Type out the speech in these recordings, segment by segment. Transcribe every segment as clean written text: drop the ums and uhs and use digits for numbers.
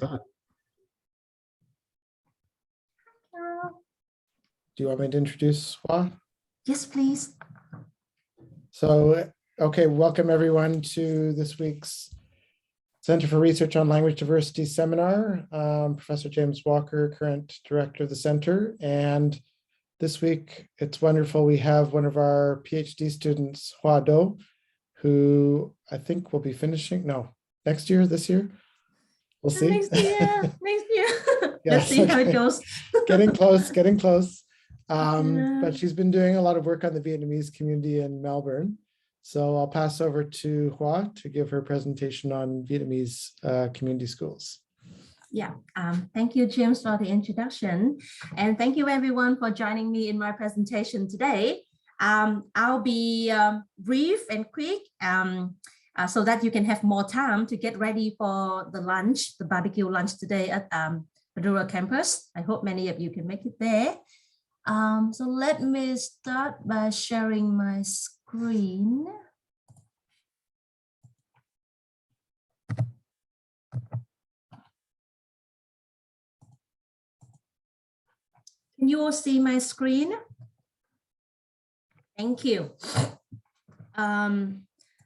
Do you want me to introduce Hoa? Yes, please. So, okay, welcome everyone to this week's Center for Research on Language Diversity seminar. Professor James Walker, current director of the center. And this week, it's wonderful. We have one of our PhD students, Hoa Do, who I think will be finishing, this year. We'll see. Next year. Yes, Let's see how it goes. Getting close. But she's been doing a lot of work on the Vietnamese community in Melbourne. So I'll pass over to Hoa to give her presentation on Vietnamese community schools. Yeah, thank you, James, for the introduction. And thank you, everyone, for joining me in my presentation today. I'll be brief and quick so that you can have more time to get ready for the lunch, the barbecue lunch today at Padura campus. I hope many of you can make it there. So let me start by sharing my screen. Can you all see my screen? Thank you.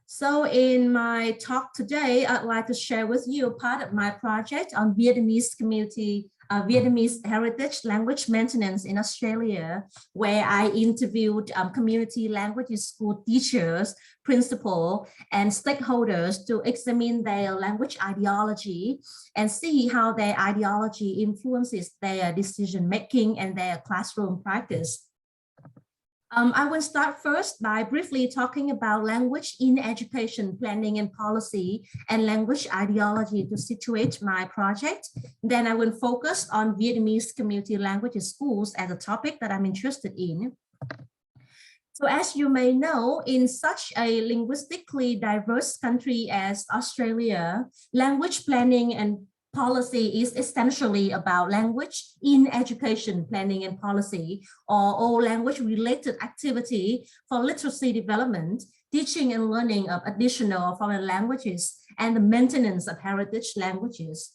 So in my talk today, I'd like to share with you part of my project on Vietnamese community, Vietnamese heritage language maintenance in Australia, where I interviewed community language school teachers, principals, and stakeholders to examine their language ideology and see how their ideology influences their decision-making and their classroom practice. I will start first by briefly talking about language in education planning and policy and language ideology to situate my project. Then I will focus on Vietnamese community language schools as a topic that I'm interested in. So as you may know, in such a linguistically diverse country as Australia, language planning and policy is essentially about language in education planning and policy, or all language related activity for literacy development, teaching and learning of additional foreign languages, and the maintenance of heritage languages.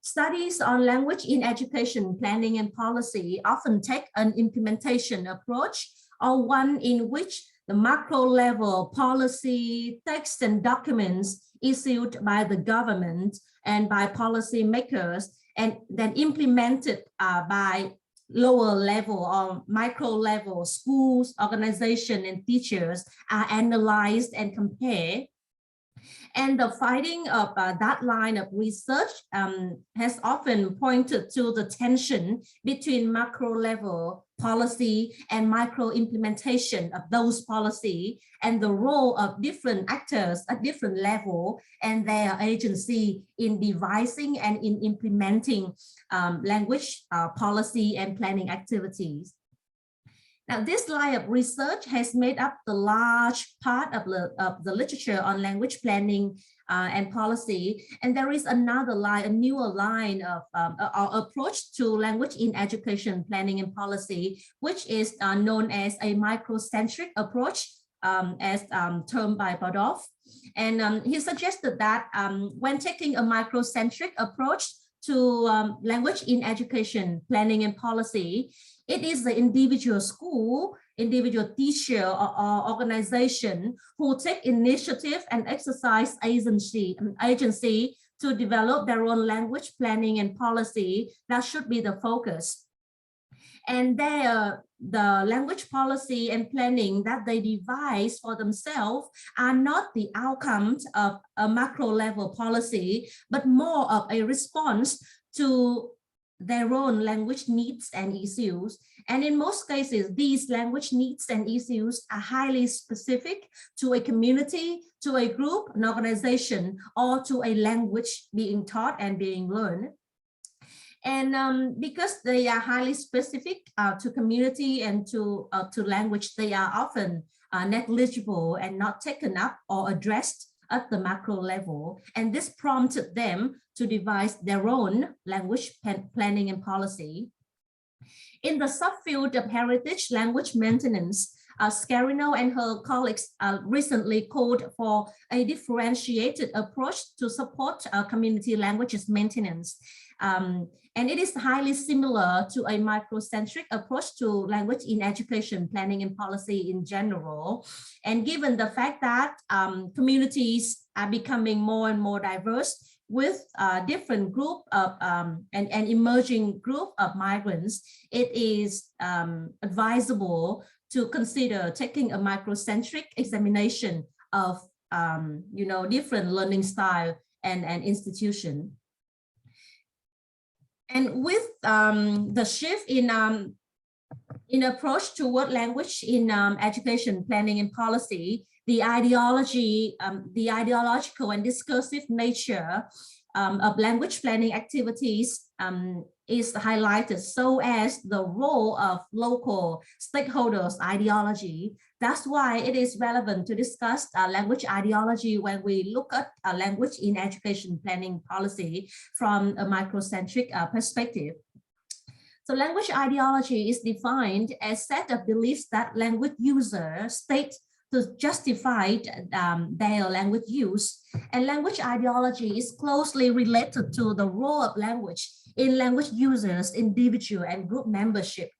Studies on language in education planning and policy often take an implementation approach, or one in which the macro level policy, text and documents issued by the government and by policy makers, and then implemented by lower level or micro level schools, organizations, and teachers are analyzed and compared. And the finding of that line of research has often pointed to the tension between macro level policy and micro implementation of those policy, and the role of different actors at different level and their agency in devising and in implementing language policy and planning activities. Now, this line of research has made up the large part of the literature on language planning and policy. And there is another line, a newer line of our approach to language in education planning and policy, which is known as a microcentric approach, as termed by Bodov. And he suggested that when taking a microcentric approach to language in education planning and policy, it is the individual school, individual teacher or organization who take initiative and exercise agency to develop their own language planning and policy that should be the focus. And the language policy and planning that they devise for themselves are not the outcomes of a macro level policy, but more of a response to their own language needs and issues. And in most cases, these language needs and issues are highly specific to a community, to a group, an organization, or to a language being taught and being learned. And because they are highly specific to community and to language, they are often negligible and not taken up or addressed at the macro level. And this prompted them to devise their own language planning and policy. In the subfield of heritage language maintenance, Scarino and her colleagues recently called for a differentiated approach to support community languages maintenance. And it is highly similar to a microcentric approach to language in education, planning, and policy in general. And given the fact that communities are becoming more and more diverse with different group of an emerging group of migrants, it is advisable to consider taking a microcentric examination of different learning style and institution. And with the shift in approach toward language in education, planning, and policy, the ideological and discursive nature of language planning activities is highlighted, so as the role of local stakeholders' ideology. That's why it is relevant to discuss language ideology when we look at language in education planning policy from a microcentric perspective. So language ideology is defined as a set of beliefs that language users state to justify their language use. And language ideology is closely related to the role of language in language users, individual and group membership.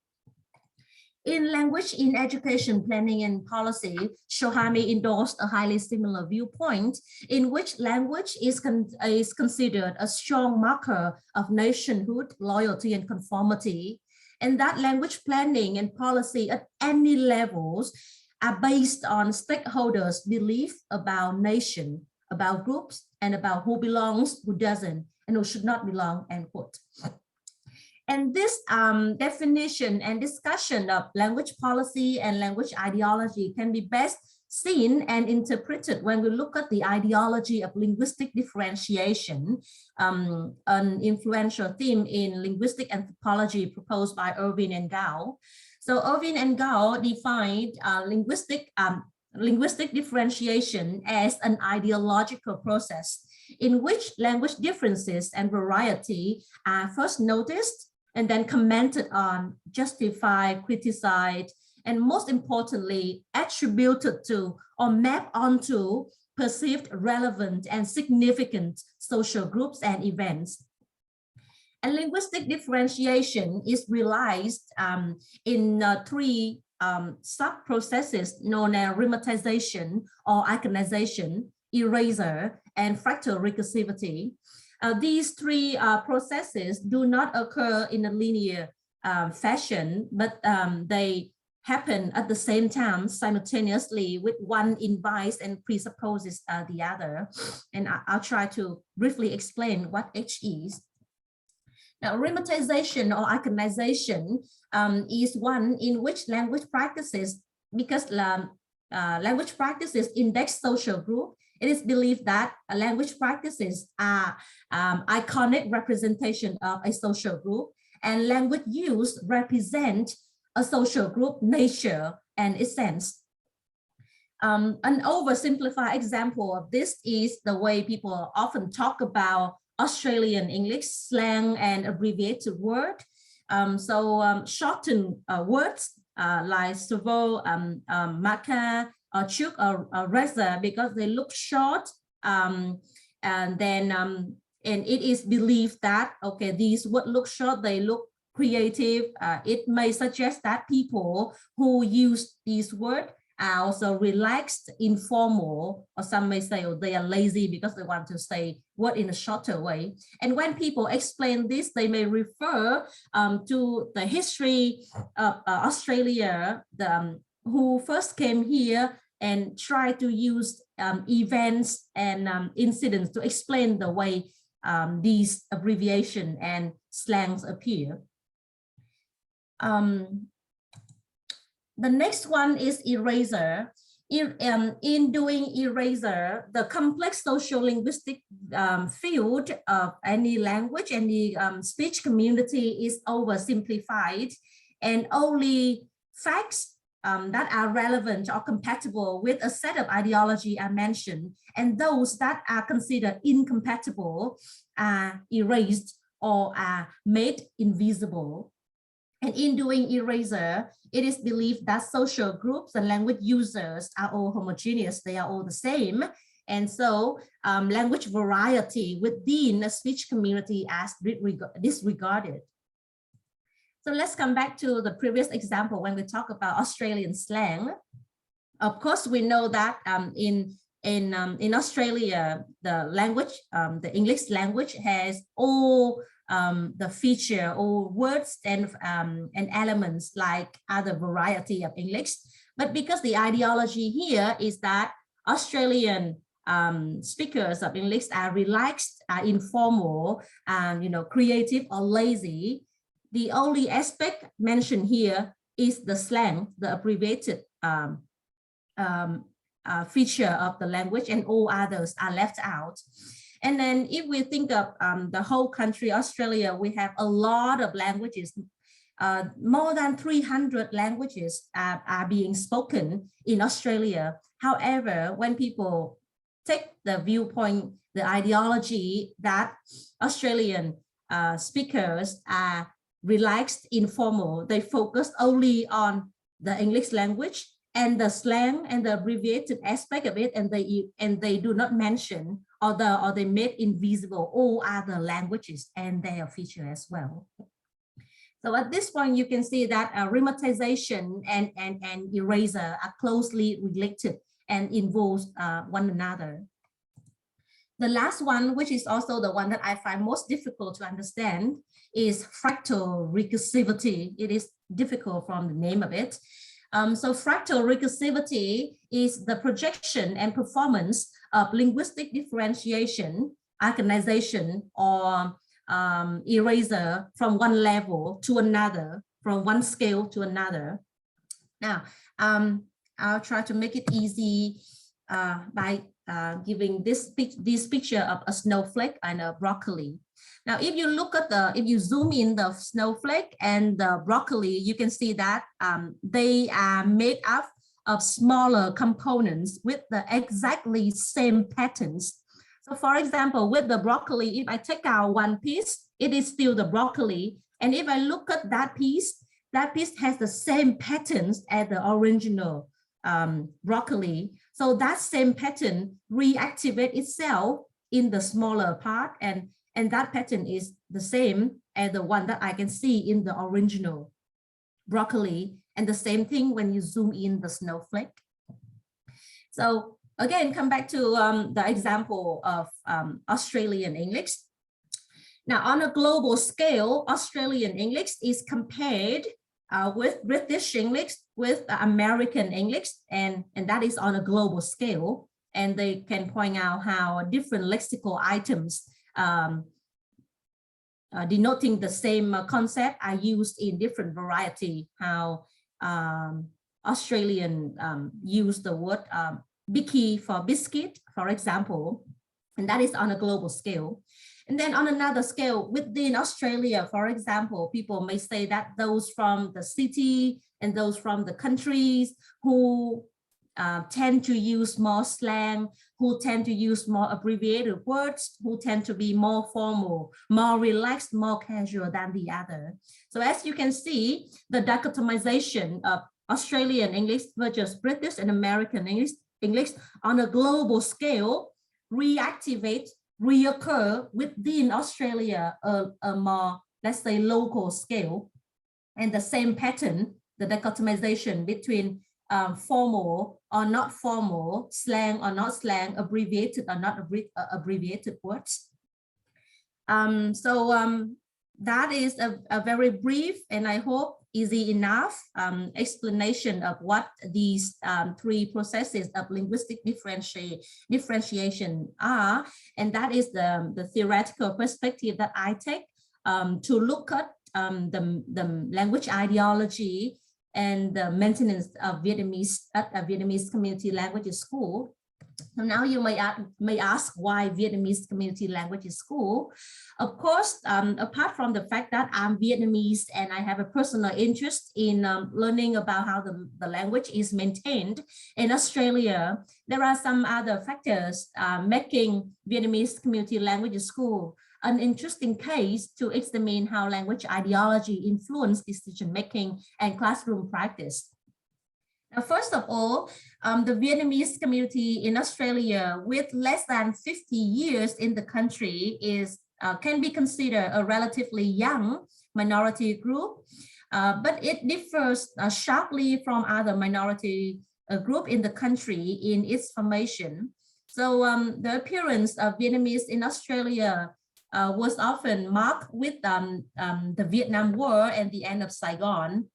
In language in education, planning, and policy, Shohami endorsed a highly similar viewpoint in which language is considered a strong marker of nationhood, loyalty, and conformity, and that language planning and policy at any levels are based on stakeholders' belief about nation, about groups, and about who belongs, who doesn't, and who should not belong, end quote. And this definition and discussion of language policy and language ideology can be best seen and interpreted when we look at the ideology of linguistic differentiation, an influential theme in linguistic anthropology proposed by Irvin and Gao. So Irvin and Gao defined linguistic differentiation as an ideological process in which language differences and variety are first noticed and then commented on, justified, criticized, and most importantly, attributed to or mapped onto perceived relevant and significant social groups and events. And linguistic differentiation is realized in three sub-processes known as remotization or iconization, eraser, and fractal recursivity. These three processes do not occur in a linear fashion, but they happen at the same time simultaneously, with one invites and presupposes the other. And I'll try to briefly explain what each is. Now, remotization or iconization is one in which language practices, because language practices index social group, it is believed that language practices are iconic representation of a social group, and language use represent a social group nature and essence. An oversimplified example of this is the way people often talk about Australian English slang and abbreviated word. Shortened words like servo, maca, or chuk, or reza, because they look short, and it is believed that, okay, these words look short, they look creative. It may suggest that people who use these words are also relaxed, informal, or some may say, oh, they are lazy because they want to say word in a shorter way. And when people explain this, they may refer to the history of Australia, who first came here and try to use events and incidents to explain the way these abbreviations and slangs appear. The next one is eraser. In doing eraser, the complex social-linguistic field of any language, any speech community is oversimplified, and only facts that are relevant or compatible with a set of ideology are mentioned, and those that are considered incompatible are erased or are made invisible. And in doing eraser, it is believed that social groups and language users are all homogeneous, they are all the same. And so language variety within a speech community as disregarded. So let's come back to the previous example when we talk about Australian slang. Of course, we know that in Australia, the language, the English language has all the feature or words and elements like other variety of English. But because the ideology here is that Australian speakers of English are relaxed, are informal, and creative or lazy, the only aspect mentioned here is the slang, the abbreviated feature of the language, and all others are left out. And then if we think of the whole country, Australia, we have a lot of languages. More than 300 languages are being spoken in Australia. However, when people take the viewpoint, the ideology that Australian speakers are relaxed, informal, they focus only on the English language and the slang and the abbreviated aspect of it, and they do not mention or they made invisible all other languages and their feature as well. So at this point, you can see that remoteization and eraser are closely related and involve one another. The last one, which is also the one that I find most difficult to understand, is fractal recursivity. It is difficult from the name of it. So fractal recursivity is the projection and performance of linguistic differentiation, arcanization, or eraser from one level to another, from one scale to another. Now, I'll try to make it easy by giving this picture of a snowflake and a broccoli. Now, if you look at if you zoom in the snowflake and the broccoli, you can see that they are made up of smaller components with the exactly same patterns. So for example, with the broccoli, if I take out one piece, it is still the broccoli. And if I look at that piece has the same patterns as the original broccoli. So that same pattern reactivates itself in the smaller part, and that pattern is the same as the one that I can see in the original broccoli. And the same thing when you zoom in the snowflake. So again, come back to the example of Australian English. Now, on a global scale, Australian English is compared with British English, with American English, and that is on a global scale. And they can point out how different lexical items denoting the same concept are used in different variety, how Australian use the word bicky for biscuit, for example, and that is on a global scale. And then on another scale, within Australia, for example, people may say that those from the city and those from the countries who tend to use more slang, who tend to use more abbreviated words, who tend to be more formal, more relaxed, more casual than the other. So as you can see, the dichotomization of Australian English versus British and American English on a global scale reactivate, reoccur within Australia a more, let's say, local scale. And the same pattern, the dichotomization between formal or not formal, slang or not slang, abbreviated or not abbreviated words. That is a very brief and I hope easy enough explanation of what these three processes of linguistic differentiation are. And that is the theoretical perspective that I take to look at the language ideology and the maintenance of Vietnamese at a Vietnamese community language school. So now you may ask why Vietnamese community language school. Of course, apart from the fact that I'm Vietnamese and I have a personal interest in learning about how the language is maintained in Australia, there are some other factors making Vietnamese community language school an interesting case to examine how language ideology influence decision-making and classroom practice. Now, first of all, the Vietnamese community in Australia with less than 50 years in the country can be considered a relatively young minority group, but it differs sharply from other minority group in the country in its formation. So the appearance of Vietnamese in Australia was often marked with the Vietnam War and the end of Saigon.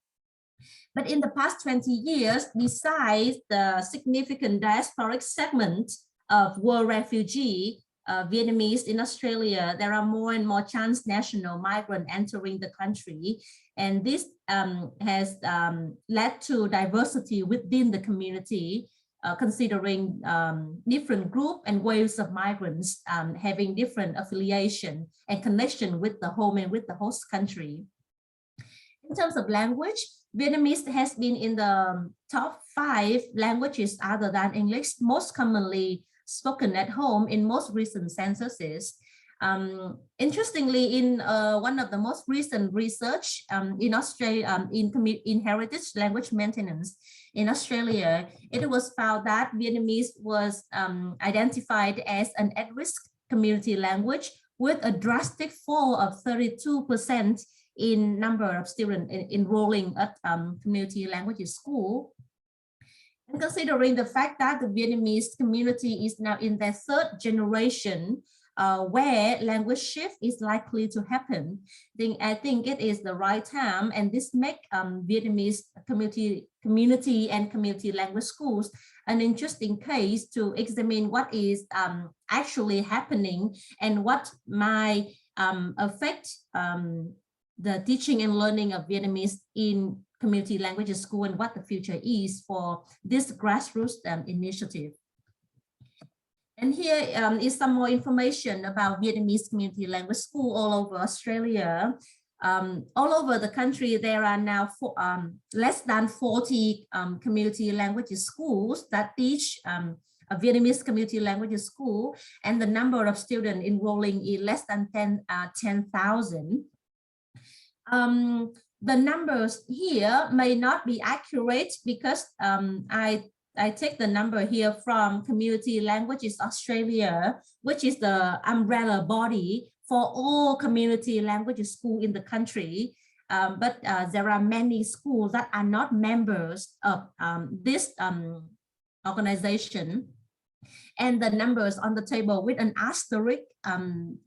But in the past 20 years, besides the significant diasporic segment of war refugee Vietnamese in Australia, there are more and more transnational migrants entering the country. And this has led to diversity within the community, considering different groups and waves of migrants having different affiliation and connection with the home and with the host country. In terms of language, Vietnamese has been in the top 5 languages other than English, most commonly spoken at home in most recent censuses. Interestingly, in one of the most recent research in Australia, in heritage language maintenance in Australia, it was found that Vietnamese was identified as an at-risk community language with a drastic fall of 32% in number of students enrolling at community languages school. And considering the fact that the Vietnamese community is now in their 3rd generation, where language shift is likely to happen, I think it is the right time, and this makes Vietnamese community and community language schools an interesting case to examine what is actually happening and what might affect the teaching and learning of Vietnamese in community languages school and what the future is for this grassroots initiative. And here is some more information about Vietnamese community language school all over Australia. All over the country, there are now less than 40 community languages schools that teach a Vietnamese community languages school, and the number of students enrolling is less than 10,000. The numbers here may not be accurate because I take the number here from Community Languages Australia, which is the umbrella body for all community languages schools in the country. But there are many schools that are not members of this organization. And the numbers on the table with an asterisk,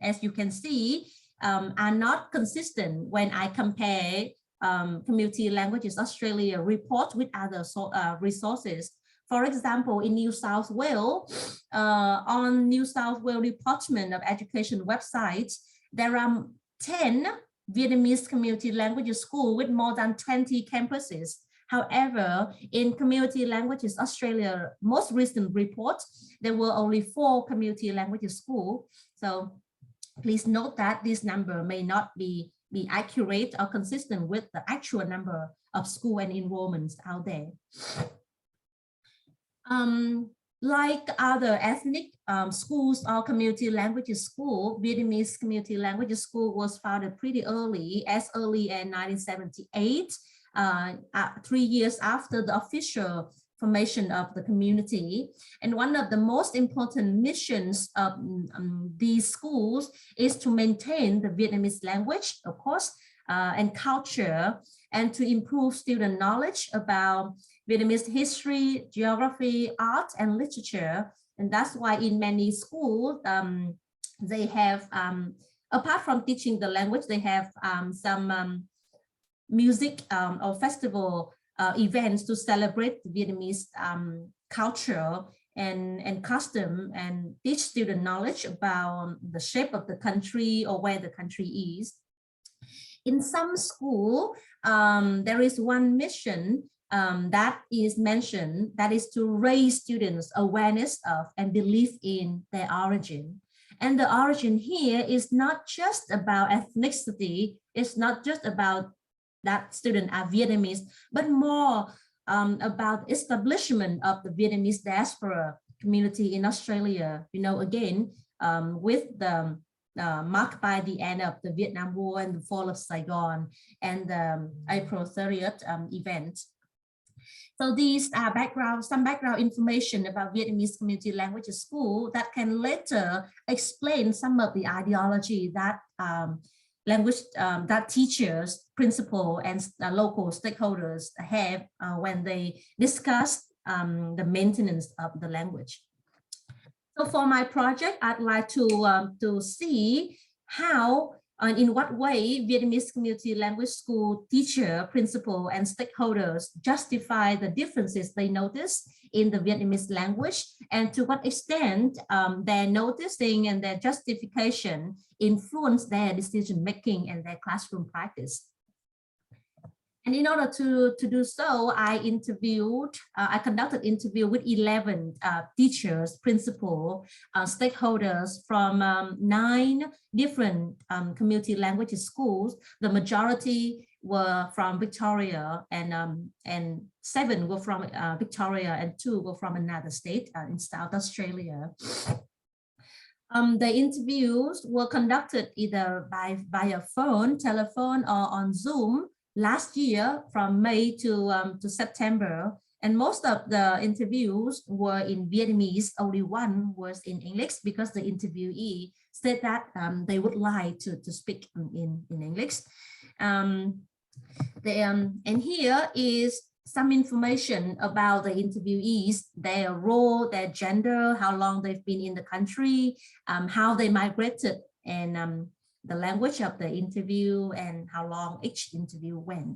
as you can see, are not consistent when I compare Community Languages Australia report with other resources. For example, in New South Wales, on New South Wales Department of Education website, there are 10 Vietnamese community languages schools with more than 20 campuses. However, in Community Languages Australia, most recent report, there were only 4 community languages schools. So please note that this number may not be accurate or consistent with the actual number of school and enrollments out there. Like other ethnic schools or community languages school, Vietnamese community languages school was founded pretty early, as early as 1978, 3 years after the official formation of the community. And one of the most important missions of these schools is to maintain the Vietnamese language, of course, and culture, and to improve student knowledge about Vietnamese history, geography, art, and literature. And that's why in many schools, they have, apart from teaching the language, they have some music or festival events to celebrate the Vietnamese culture and custom, and teach student knowledge about the shape of the country or where the country is. In some school, there is one mission that is mentioned, that is to raise students' awareness of and belief in their origin. And the origin here is not just about ethnicity, it's not just about that students are Vietnamese, but more about establishment of the Vietnamese diaspora community in Australia. You know, again, with the marked by the end of the Vietnam War and the fall of Saigon and the April 30th event. So these are some background information about Vietnamese community language school that can later explain some of the ideology that that teachers, principal, and local stakeholders have when they discuss the maintenance of the language. So for my project, I'd like to see how and in what way Vietnamese community language school teacher, principal, and stakeholders justify the differences they notice in the Vietnamese language, and to what extent their noticing and their justification influence their decision making and their classroom practice. And in order to do so, I conducted interview with 11 teachers, principal, stakeholders from 9 different community language schools. The majority were from Victoria, and 7 were from Victoria, and 2 were from another state in South Australia. The interviews were conducted either via phone, telephone, or on Zoom last year from May to September, and most of the interviews were in Vietnamese. Only one was in English because the interviewee said that they would like to speak in English. And here is some information about the interviewees, their role, their gender, how long they've been in the country, how they migrated, and the language of the interview, and how long each interview went.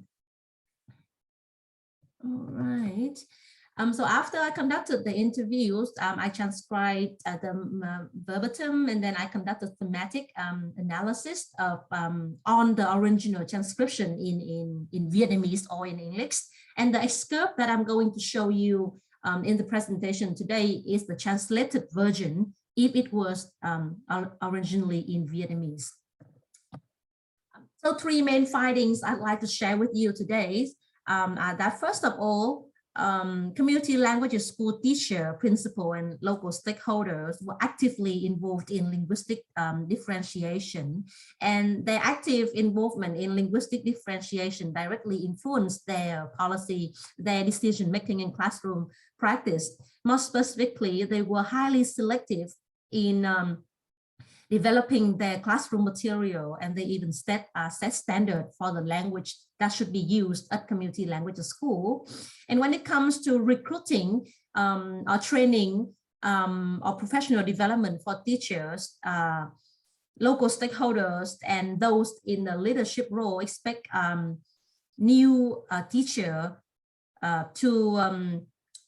All right. So after I conducted the interviews, I transcribed the verbatim, and then I conducted thematic analysis of on the original transcription in Vietnamese or in English. And the excerpt that I'm going to show you in the presentation today is the translated version if it was originally in Vietnamese. So 3 main findings I'd like to share with you today. That first of all, community language school teacher, principal, and local stakeholders were actively involved in linguistic differentiation, and their active involvement in linguistic differentiation directly influenced their policy, their decision making, and classroom practice. More specifically, they were highly selective in developing their classroom material, and they even set standard for the language that should be used at community language school. And when it comes to recruiting or training or professional development for teachers, local stakeholders and those in the leadership role expect new teacher to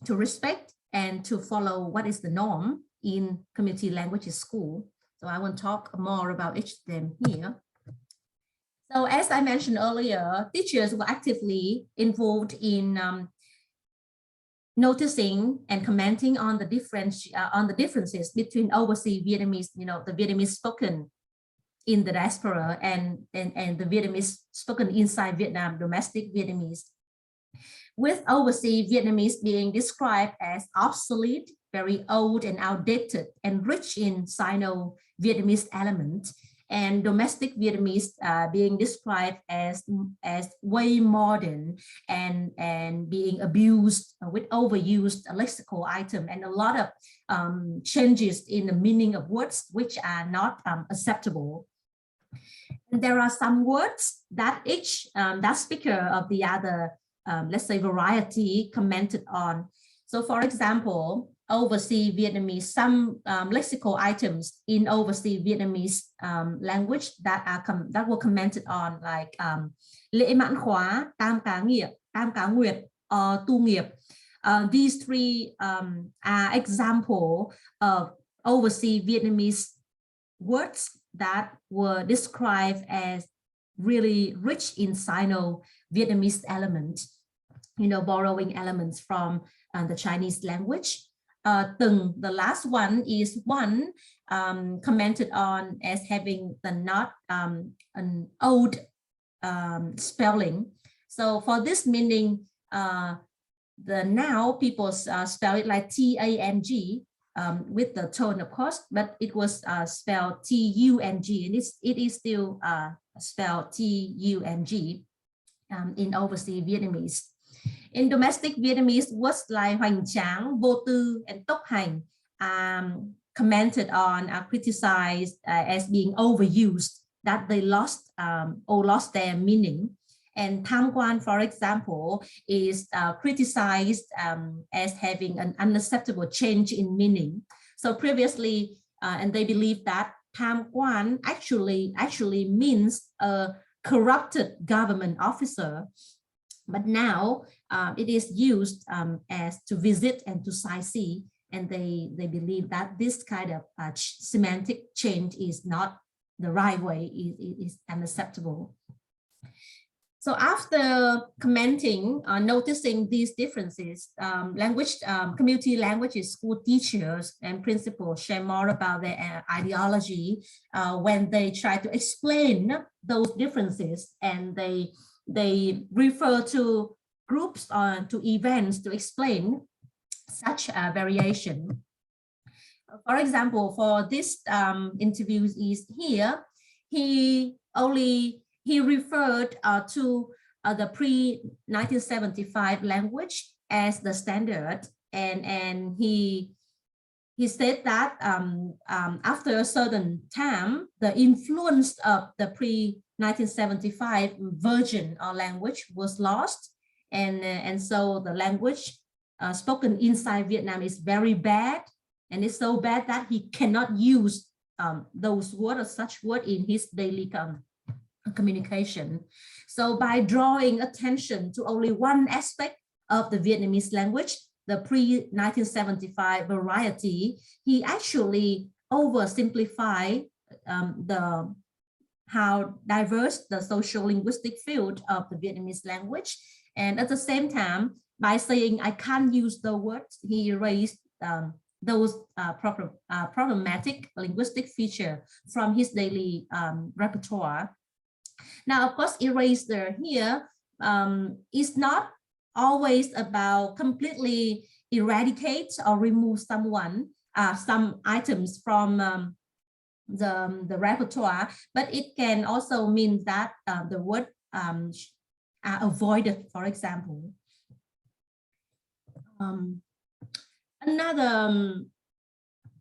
respect and to follow what is the norm in community language school. So I want to talk more about each of them here. So as I mentioned earlier, teachers were actively involved in noticing and commenting on the differences between overseas Vietnamese, the Vietnamese spoken in the diaspora, and the Vietnamese spoken inside Vietnam, domestic Vietnamese, with overseas Vietnamese being described as obsolete, very old and outdated, and rich in Sino-Vietnamese elements, and domestic Vietnamese being described as way modern and being abused with overused lexical item, and a lot of changes in the meaning of words which are not acceptable. And there are some words that each that speaker of the other, let's say, variety commented on. So for example, overseas Vietnamese, some lexical items in overseas Vietnamese language that were commented on, like lễ mãn khóa, tam cá nghiệp, tam cá nguyệt, tu nghiệp. These 3 are example of overseas Vietnamese words that were described as really rich in Sino-Vietnamese elements, borrowing elements from the Chinese language. Từng, the last one, is one commented on as having the not an old spelling. So for this meaning, the now people spell it like T-A-N-G, with the tone, of course, but it was spelled T-U-N-G, and it is still spelled T-U-N-G in overseas Vietnamese. In domestic Vietnamese, words like hoành tráng, vô tư, and tốc hành commented on, criticized as being overused, that they lost or lost their meaning. And tham quan, for example, is criticized as having an unacceptable change in meaning. So previously, and they believe that tham quan actually means a corrupted government officer. But now it is used as to visit and to sightsee, and they believe that this kind of semantic change is not the right way, is unacceptable. So after commenting, noticing these differences, community languages school teachers and principals share more about their ideology when they try to explain those differences, and they refer to groups or to events to explain such a variation. For example, for this interview is here, he referred to the pre-1975 language as the standard, and he said that after a certain time, the influence of the pre-1975 version or language was lost, and so the language spoken inside Vietnam is very bad, and it's so bad that he cannot use those words or such word in his daily communication. So by drawing attention to only one aspect of the Vietnamese language, the pre-1975 variety, he actually oversimplified how diverse the social linguistic field of the Vietnamese language. And at the same time, by saying I can't use the words, he raised those problematic linguistic features from his daily repertoire. Now, of course, eraser here is not always about completely eradicate or remove some items from the repertoire, but it can also mean that the word are avoided, for example.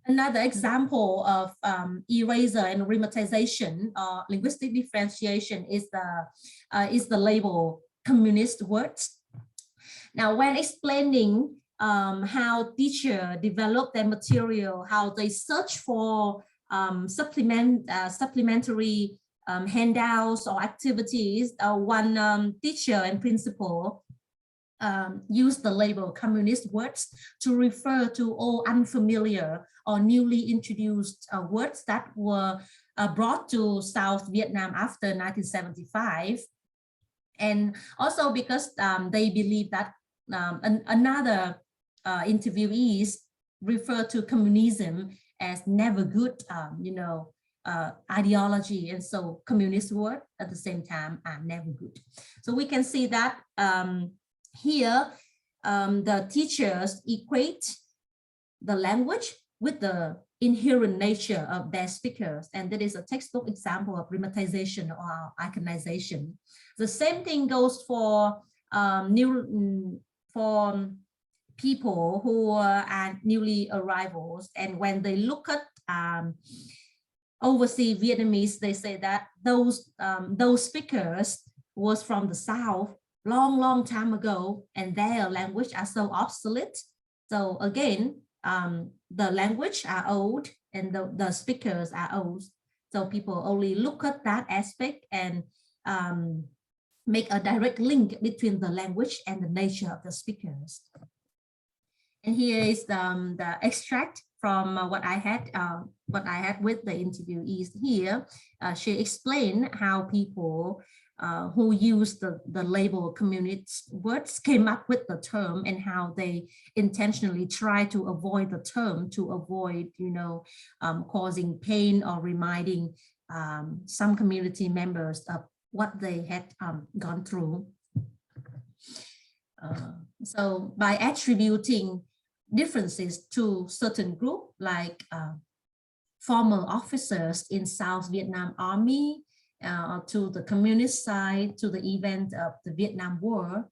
Another example of eraser and remotization or linguistic differentiation is the label communist words. Now, when explaining how teachers develop their material, how they search for supplementary handouts or activities, one teacher and principal use the label communist words to refer to all unfamiliar or newly introduced words that were brought to South Vietnam after 1975. And also because they believe that another interviewees refer to communism as never good, ideology, and so communist word at the same time are never good. So we can see that here, the teachers equate the language with the inherent nature of their speakers, and that is a textbook example of remotization or iconization. The same thing goes for people who are newly arrivals, and when they look at overseas Vietnamese, they say that those speakers was from the South long time ago, and their language are so obsolete. So again, the language are old and the speakers are old. So people only look at that aspect and make a direct link between the language and the nature of the speakers. And here is the extract from what I had with the interviewees here. She explained how people who use the label communist words came up with the term, and how they intentionally try to avoid the term to avoid, causing pain or reminding some community members of what they had gone through. So by attributing differences to certain group like former officers in South Vietnam Army, to the communist side, to the event of the Vietnam War,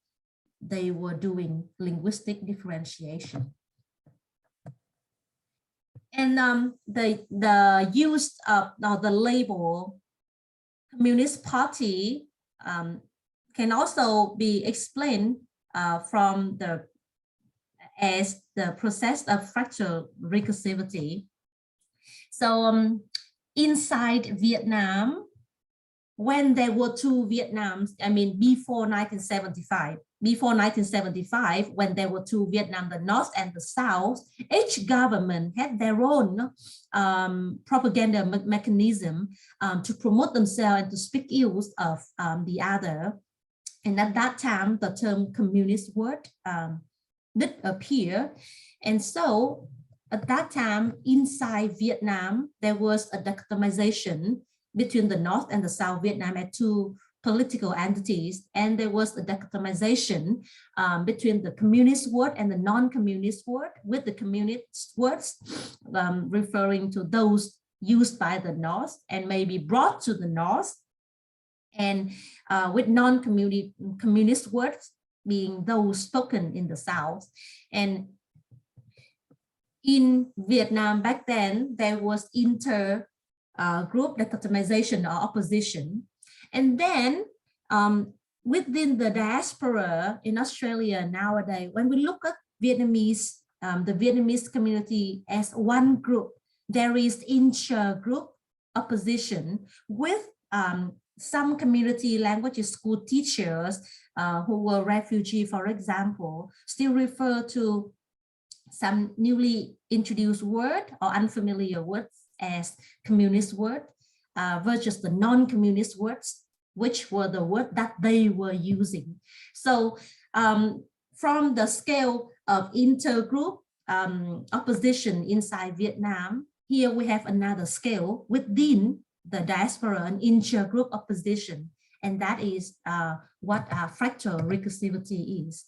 they were doing linguistic differentiation. And the use of the label Communist Party can also be explained from as the process of fractal recursivity. So inside Vietnam, when there were two Vietnams, I mean, before 1975, when there were two Vietnam, the North and the South, each government had their own propaganda mechanism to promote themselves and to speak ill of the other. And at that time, the term communist word did appear. And so at that time, inside Vietnam, there was a dichotomization between the North and the South Vietnam as two political entities, and there was a dichotomization between the communist word and the non-communist word, with the communist words referring to those used by the North and maybe brought to the North, and with non-communist words being those spoken in the South. And in Vietnam back then, there was group dichotomization or opposition. And then within the diaspora in Australia nowadays, when we look at Vietnamese, the Vietnamese community as one group, there is inter-group opposition with some community language school teachers who were refugees, for example, still refer to some newly introduced word or unfamiliar words as communist word versus the non-communist words, which were the word that they were using. So from the scale of intergroup opposition inside Vietnam, here we have another scale within the diaspora, an intergroup opposition, and that is what fractal recursivity is.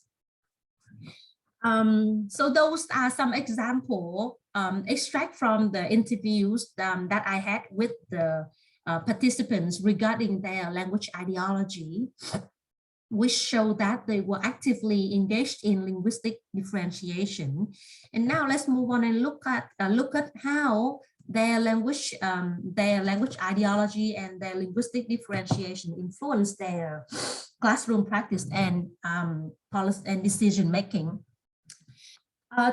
So those are some examples extract from the interviews that I had with the participants regarding their language ideology, which show that they were actively engaged in linguistic differentiation. And now let's move on and look at how their language ideology and their linguistic differentiation influence their classroom practice and policy and decision making.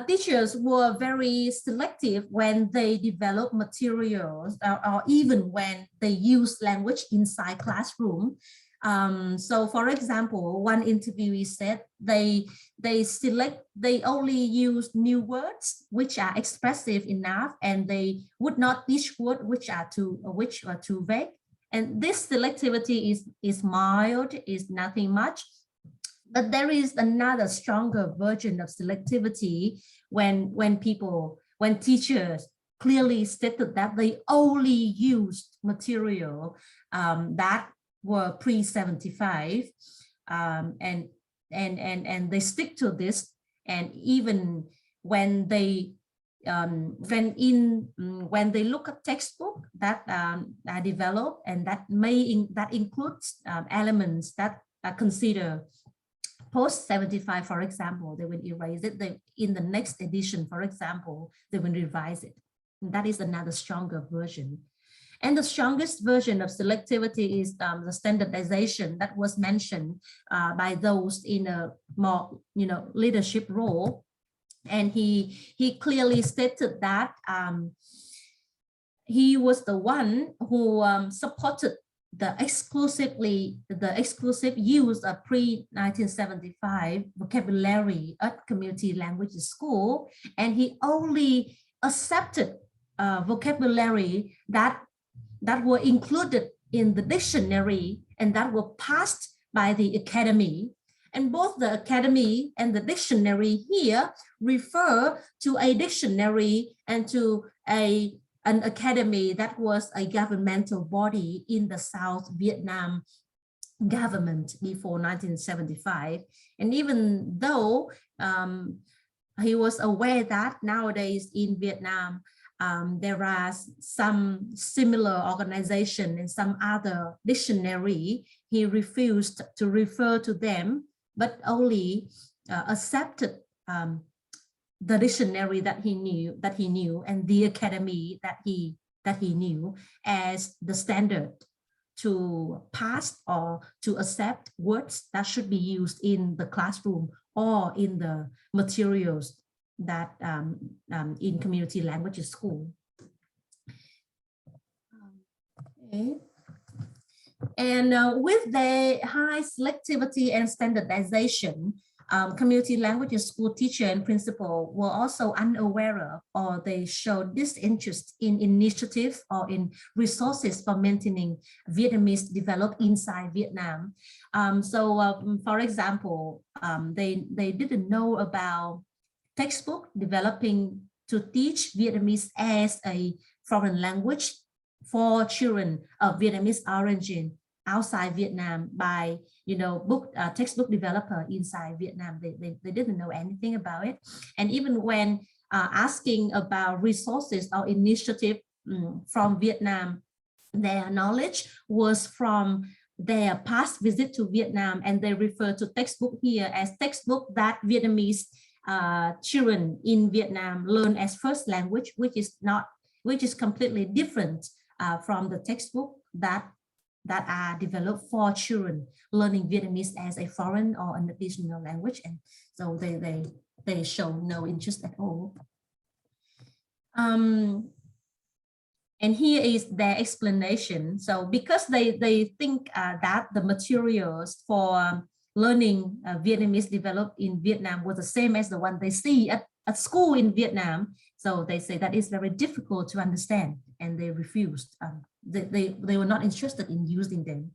Teachers were very selective when they develop materials or even when they use language inside classroom. So for example, one interviewee said they only use new words which are expressive enough, and they would not teach words which are too vague. And this selectivity is mild, is nothing much. But there is another stronger version of selectivity when teachers clearly stated that they only used material that were pre-75, and they stick to this. And even when they when they look at textbook that are developed and that includes elements that are considered post-75, for example, they will erase it. In the next edition, for example, they will revise it. And that is another stronger version. And the strongest version of selectivity is the standardization that was mentioned by those in a more, leadership role. And he clearly stated that he was the one who supported the exclusive use of pre-1975 vocabulary at community language school, and he only accepted vocabulary that were included in the dictionary and that were passed by the academy. And both the academy and the dictionary here refer to a dictionary and to an academy that was a governmental body in the South Vietnam government before 1975. And even though he was aware that nowadays in Vietnam, there are some similar organization and some other dictionary. He refused to refer to them, but only accepted the dictionary that he knew, and the academy that he knew as the standard to pass or to accept words that should be used in the classroom or in the materials that in community languages school. Okay. And with the high selectivity and standardization, community languages school teacher and principal were also unaware of, or they showed disinterest in initiatives or in resources for maintaining Vietnamese developed inside Vietnam. For example, they didn't know about textbook developing to teach Vietnamese as a foreign language for children of Vietnamese origin outside Vietnam by, textbook developer inside Vietnam. They didn't know anything about it. And even when asking about resources or initiative from Vietnam, their knowledge was from their past visit to Vietnam, and they refer to textbook here as textbook that Vietnamese children in Vietnam learn as first language, which is completely different from the textbook that are developed for children learning Vietnamese as a foreign or an additional language, and so they show no interest at all. And here is their explanation. So because they think that the materials for learning Vietnamese developed in Vietnam was the same as the one they see at school in Vietnam, so they say that is very difficult to understand, and they refused. They were not interested in using them.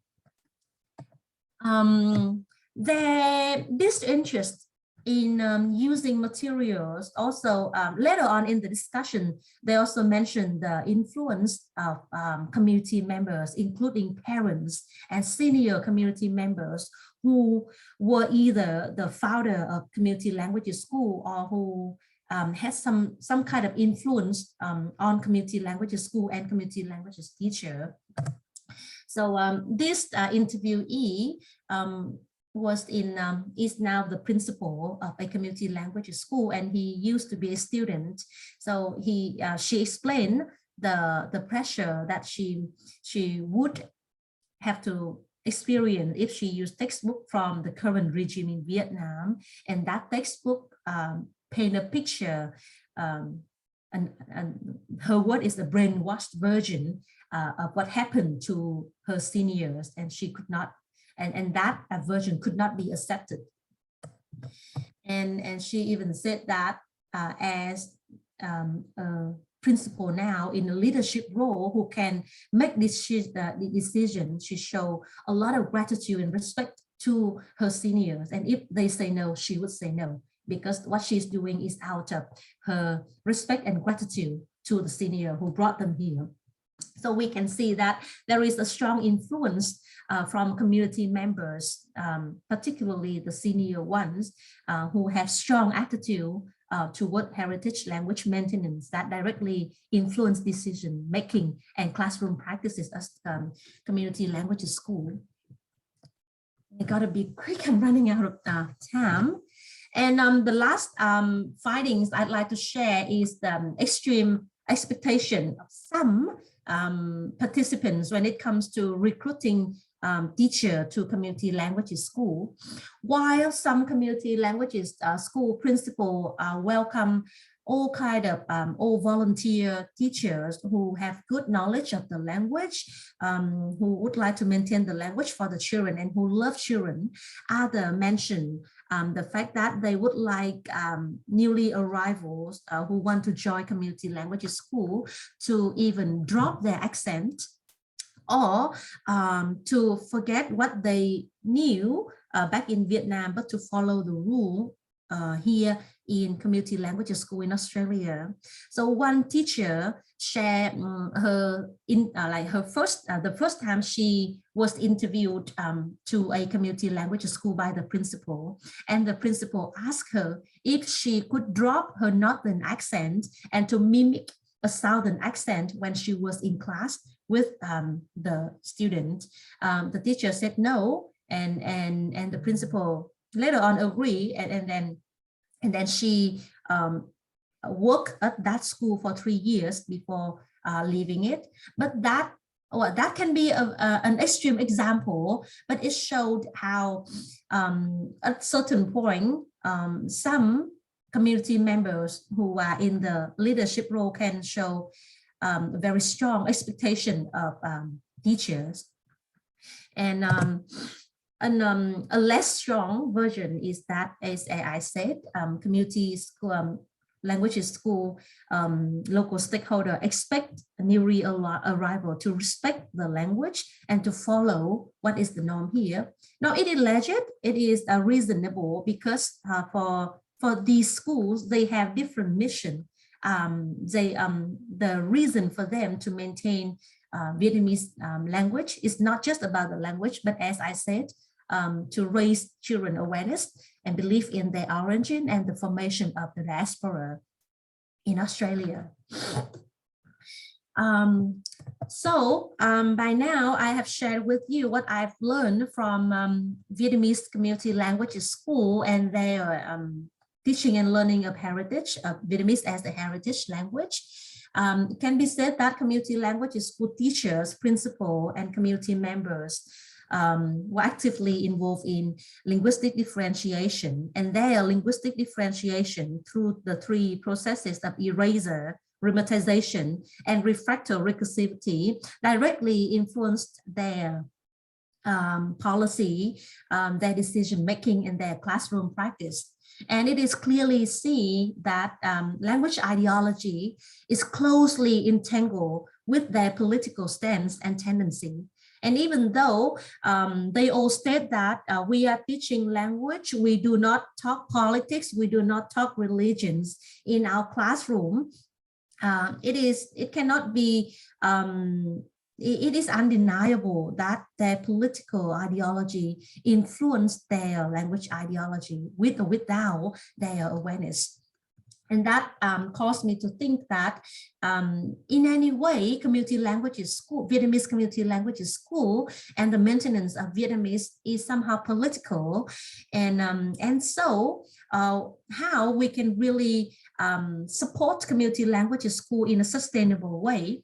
Their disinterest in using materials also later on in the discussion, they also mentioned the influence of community members, including parents and senior community members who were either the founder of community languages school or who had some kind of influence on community languages school and community languages teacher. So this interviewee is now the principal of a community languages school, and he used to be a student. So she explained the pressure that she would have to experience if she used textbook from the current regime in Vietnam, and that textbook paint a picture, and her word is the brainwashed version of what happened to her seniors, and she could not, and that version could not be accepted. And she even said that as a principal now in a leadership role who can make this the decision, she showed a lot of gratitude and respect to her seniors, and if they say no, she would say no, because what she's doing is out of her respect and gratitude to the senior who brought them here. So we can see that there is a strong influence from community members, particularly the senior ones, who have strong attitude toward heritage language maintenance that directly influence decision making and classroom practices as community languages school. I gotta be quick, I'm running out of time. And the last findings I'd like to share is the extreme expectation of some participants when it comes to recruiting teacher to community languages school. While some community languages school principal welcome all kind of all volunteer teachers who have good knowledge of the language, who would like to maintain the language for the children and who love children. Other mention the fact that they would like newly arrivals who want to join community languages school to even drop their accent or to forget what they knew back in Vietnam, but to follow the rule here in community language school in Australia. So one teacher shared her the first time she was interviewed to a community language school by the principal, and the principal asked her if she could drop her northern accent and to mimic a southern accent when she was in class with the student. The teacher said no, and the principal later on agreed, and then she worked at that school for 3 years before leaving it. But that can be an extreme example, but it showed how at certain point some community members who are in the leadership role can show very strong expectation of teachers. And a less strong version is that, as I said, community school, language school, local stakeholder expect a new arrival to respect the language and to follow what is the norm here. Now, it is legit, it is reasonable, because for these schools, they have different mission. The reason for them to maintain Vietnamese language is not just about the language, but as I said, to raise children awareness and belief in their origin and the formation of the diaspora in Australia. By now, I have shared with you what I've learned from Vietnamese community language school and their teaching and learning of heritage, of Vietnamese as a heritage language. It can be said that community language school teachers, principal, and community members were actively involved in linguistic differentiation, and their linguistic differentiation through the 3 processes of eraser, remotization, and refractal recursivity directly influenced their policy, their decision making, and their classroom practice. And it is clearly seen that language ideology is closely entangled with their political stance and tendency. And even though they all state that we are teaching language, we do not talk politics, we do not talk religions in our classroom, it cannot be, it is undeniable that their political ideology influenced their language ideology with or without their awareness. And that caused me to think that in any way, community languages school, Vietnamese community languages school, and the maintenance of Vietnamese is somehow political. And so how we can really support community languages school in a sustainable way,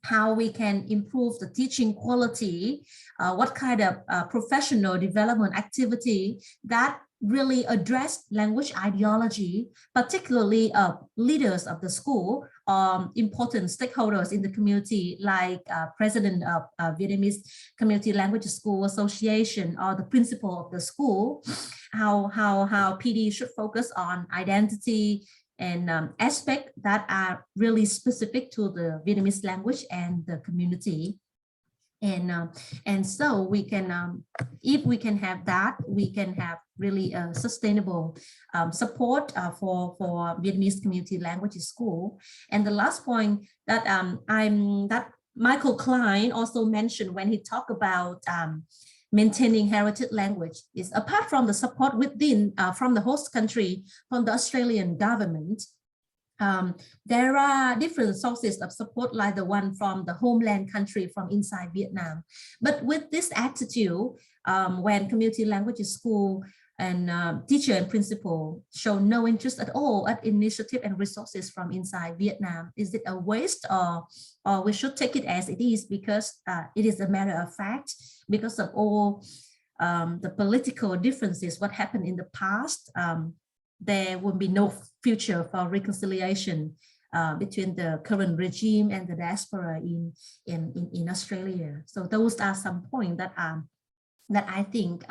how we can improve the teaching quality, what kind of professional development activity that really address language ideology, particularly leaders of the school, important stakeholders in the community, like president of Vietnamese Community Language School Association or the principal of the school, how PD should focus on identity and aspects that are really specific to the Vietnamese language and the community. And so we can, if we can have that, we can have really a sustainable support for Vietnamese community language school. And the last point that that Michael Klein also mentioned when he talked about maintaining heritage language is, apart from the support within from the host country, from the Australian government, there are different sources of support, like the one from the homeland country, from inside Vietnam. But with this attitude, when community language school and teacher and principal show no interest at all at initiative and resources from inside Vietnam, is it a waste, or we should take it as it is, because it is a matter of fact, because of all the political differences, what happened in the past, there will be no future for reconciliation between the current regime and the diaspora in Australia. So those are some points that I think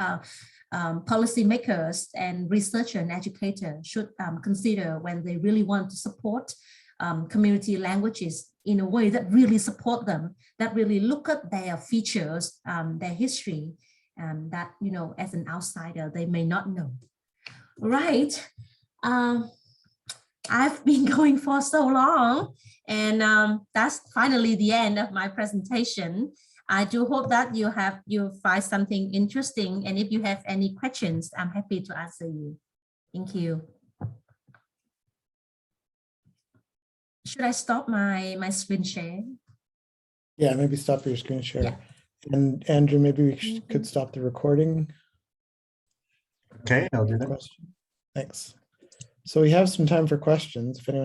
policymakers and researchers and educators should consider when they really want to support community languages in a way that really support them, that really look at their features, their history, that, you know, as an outsider, they may not know. Right. I've been going for so long, and that's finally the end of my presentation. I do hope that you find something interesting, and if you have any questions, I'm happy to answer you. Thank you. Should I stop my screen share? Yeah, maybe stop your screen share. Yeah. And Andrew, maybe we could stop the recording. Okay, I'll do that. Question. Thanks. So we have some time for questions if anyone